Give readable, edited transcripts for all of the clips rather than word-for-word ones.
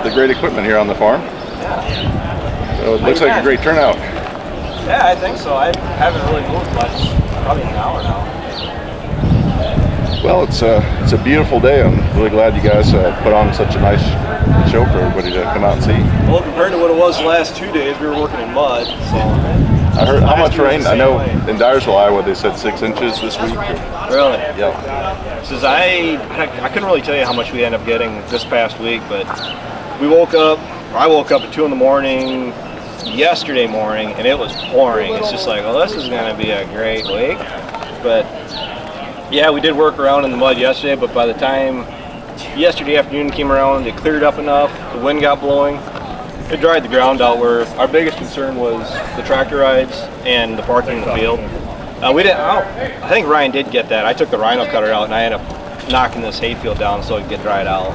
the great equipment here on the farm. So it looks like a great turnout. Yeah, I think so. I haven't really moved much, probably an hour now. Well, it's a beautiful day. I'm really glad you guys put on such a nice show for everybody to come out and see. Well, compared to what it was the last 2 days, we were working in mud, so. I heard how much rain. I know in Dyersville, Iowa, they said 6 inches this week. Really? Yeah. Says I couldn't really tell you how much we ended up getting this past week, but I woke up at 2 in the morning yesterday morning, and it was pouring. It's just like, well, this is going to be a great week. But yeah, we did work around in the mud yesterday, but by the time yesterday afternoon came around, it cleared up enough, the wind got blowing, it dried the ground out. Where our biggest concern was the tractor rides and the parking in the field. I think Ryan did get that. I took the rhino cutter out and I ended up knocking this hayfield down so it could get dried out.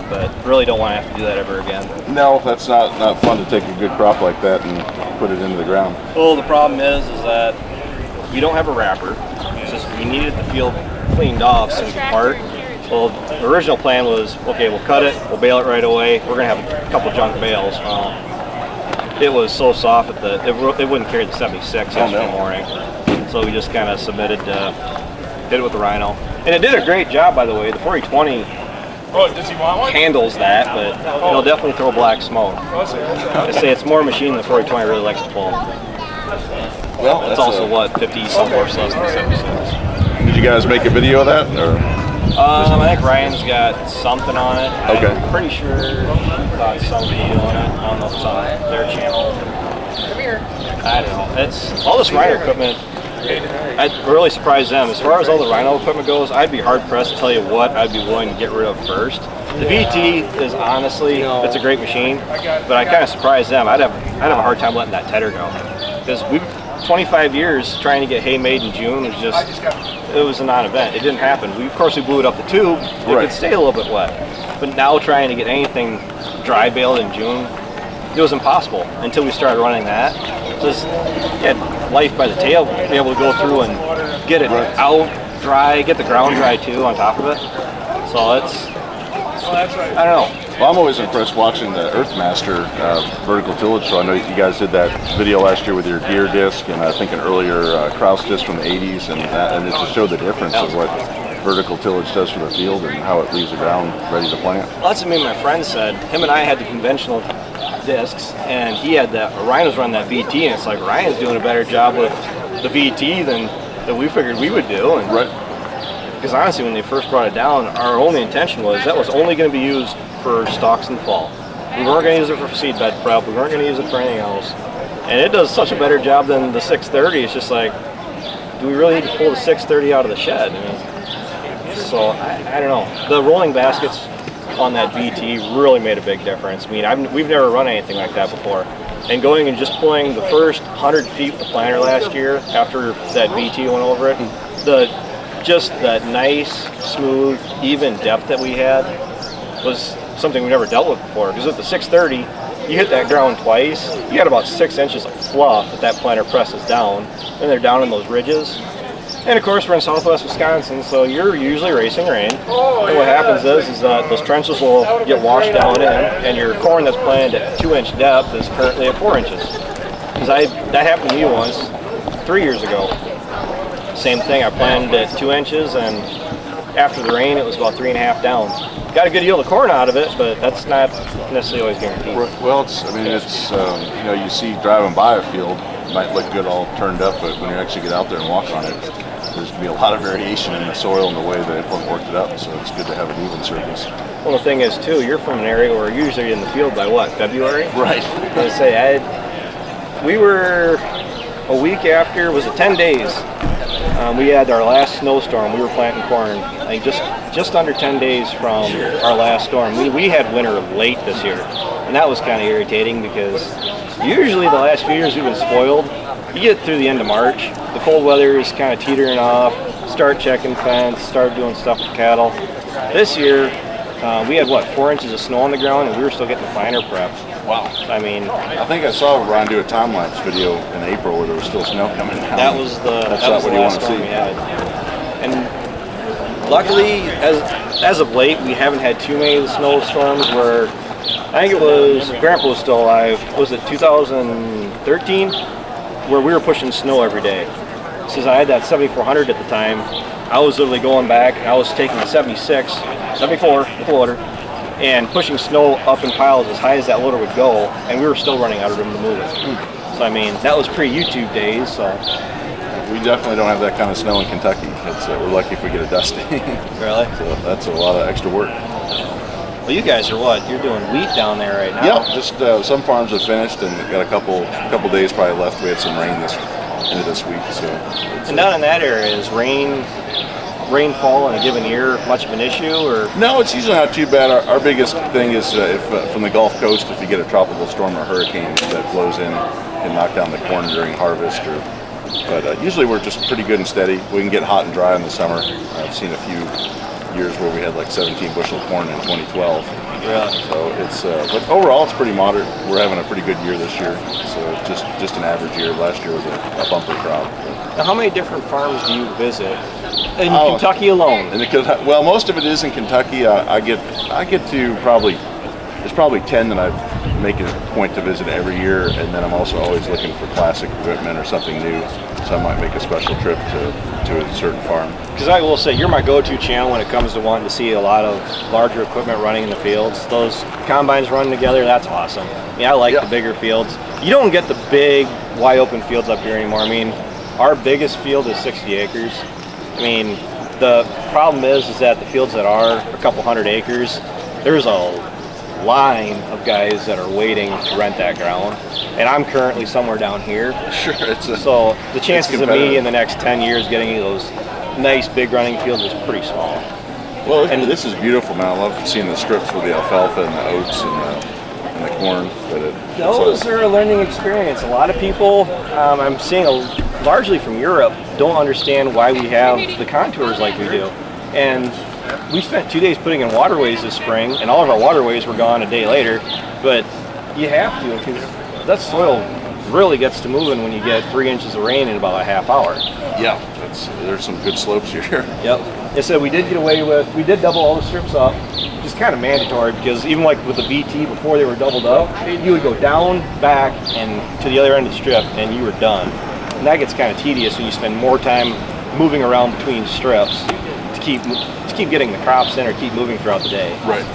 But really don't want to have to do that ever again. No, that's not fun to take a good crop like that and put it into the ground. Well, the problem is that we don't have a wrapper. It's just we needed the field cleaned off so we could part. Well, the original plan was, okay, we'll cut it, we'll bale it right away. We're going to have a couple junk bales. It was so soft that it wouldn't carry the 76 yesterday morning. So we just kind of submitted to hit it with the rhino. And it did a great job, by the way. The 4020 handles that, but it'll definitely throw black smoke. I say it's more machine than the 4020 really likes to pull. Well, it's also what, 50 some horse less than 76. Did you guys make a video of that? Or? I think Ryan's got something on it. Okay. I'm pretty sure he got some video on it. I don't know if it's on their channel. I don't know. It's all this Rhino equipment. I'd really surprise them. As far as all the Rhino equipment goes, I'd be hard pressed to tell you what I'd be willing to get rid of first. The VT is honestly, it's a great machine, but I kind of surprised them. I'd have a hard time letting that tedder go, because we've 25 years trying to get hay made in June it was a non-event. It didn't happen. Of course we blew it up the tube. It could stay a little bit wet, but now trying to get anything dry baled in June, it was impossible until we started running that. Just get life by the tail, be able to go through and get it out dry, get the ground dry too on top of it. So it's, I don't know. Well, I'm always impressed watching the Earthmaster vertical tillage show. I know you guys did that video last year with your gear disc, and I think an earlier Kraus disc from the 80s, and it just showed the difference of what vertical tillage does for the field and how it leaves the ground ready to plant. Well, that's what me and my friend said. Him and I had the conventional discs, and he had Ryan was running that VT, and it's like Ryan's doing a better job with the VT than we figured we would do. And because honestly, when they first brought it down, our only intention was that was only going to be used for stalks in the fall. We weren't going to use it for seed bed prep. We weren't going to use it for anything else. And it does such a better job than the 630. It's just like, do we really need to pull the 630 out of the shed? I mean, so I don't know. The rolling baskets on that VT really made a big difference. I mean, we've never run anything like that before. And going and just pulling the first 100 feet with the planter last year after that VT went over it, just that nice, smooth, even depth that we had was something we never dealt with before. Because with the 630, you hit that ground twice, you got about 6 inches of fluff that planter presses down, and they're down in those ridges. And of course, we're in southwest Wisconsin, so you're usually racing rain. And what happens is that those trenches will get washed down in, and your corn that's planted at 2-inch depth is currently at 4 inches. Because that happened to me once, 3 years ago. Same thing, I planted at 2 inches, and after the rain, it was about 3.5 down. Got a good yield of corn out of it, but that's not necessarily always guaranteed. Well, it's you see driving by a field, it might look good all turned up, but when you actually get out there and walk on it, there's going to be a lot of variation in the soil and the way that it worked it up, so it's good to have an even surface. Well, the thing is, too, you're from an area where you're usually in the field by what, February? Right. We were a week after, was it 10 days? We had our last snowstorm. We were planting corn, I think just under 10 days from our last storm. We had winter late this year, and that was kind of irritating because usually the last few years we've been spoiled. You get through the end of March, the cold weather is kind of teetering off, start checking fence, start doing stuff with cattle. This year, we had 4 inches of snow on the ground, and we were still getting the planter prep. Wow. I mean, I think I saw Ron do a time-lapse video in April where there was still snow coming down. That was the last storm we had. And luckily, as of late, we haven't had too many snowstorms where I think it was, Grandpa was still alive, was it 2013? Where we were pushing snow every day. Since I had that 7400 at the time, I was literally going back and I was taking the 76, 74 with the loader, and pushing snow up in piles as high as that loader would go, and we were still running out of room to move it. So I mean, that was pre-YouTube days, so. We definitely don't have that kind of snow in Kentucky. We're lucky if we get a dusting. Really? So that's a lot of extra work. Well, you guys are what? You're doing wheat down there right now? Yep, just some farms are finished and got a couple days probably left. We had some rain into this week, so. And down in that area, is rainfall in a given year much of an issue, or? No, it's usually not too bad. Our biggest thing is if from the Gulf Coast, if you get a tropical storm or hurricane that blows in and knock down the corn during harvest, but usually we're just pretty good and steady. We can get hot and dry in the summer. I've seen a few years where we had like 17 bushel of corn in 2012. Yeah. So it's, but overall it's pretty moderate. We're having a pretty good year this year. So it's just an average year. Last year was a bumper crop. Now, how many different farms do you visit in Kentucky alone? Well, most of it is in Kentucky. I get to there's probably 10 that I make a point to visit every year, and then I'm also always looking for classic equipment or something new. So I might make a special trip to a certain farm. Because I will say, you're my go-to channel when it comes to wanting to see a lot of larger equipment running in the fields. Those combines running together, that's awesome. I mean, I like the bigger fields. You don't get the big, wide open fields up here anymore. I mean, our biggest field is 60 acres. I mean, the problem is that the fields that are a couple hundred acres, there's a line of guys that are waiting to rent that ground, and I'm currently somewhere down here. Sure. So the chances of me in the next 10 years getting those nice big running fields is pretty small. Well, and this is beautiful, man. I love seeing the strips with the alfalfa and the oats and the corn. Those are a learning experience. A lot of people, I'm seeing largely from Europe, don't understand why we have the contours like we do. And we spent 2 days putting in waterways this spring, and all of our waterways were gone a day later. But you have to, because that soil really gets to moving when you get 3 inches of rain in about a half hour. Yeah, there's some good slopes here. Yep. They said we did get away with, we did double all the strips up, which is kind of mandatory, because even like with the VT before they were doubled up, you would go down, back, and to the other end of the strip, and you were done. And that gets kind of tedious when you spend more time moving around between strips to keep getting the crops in or keep moving throughout the day. Right.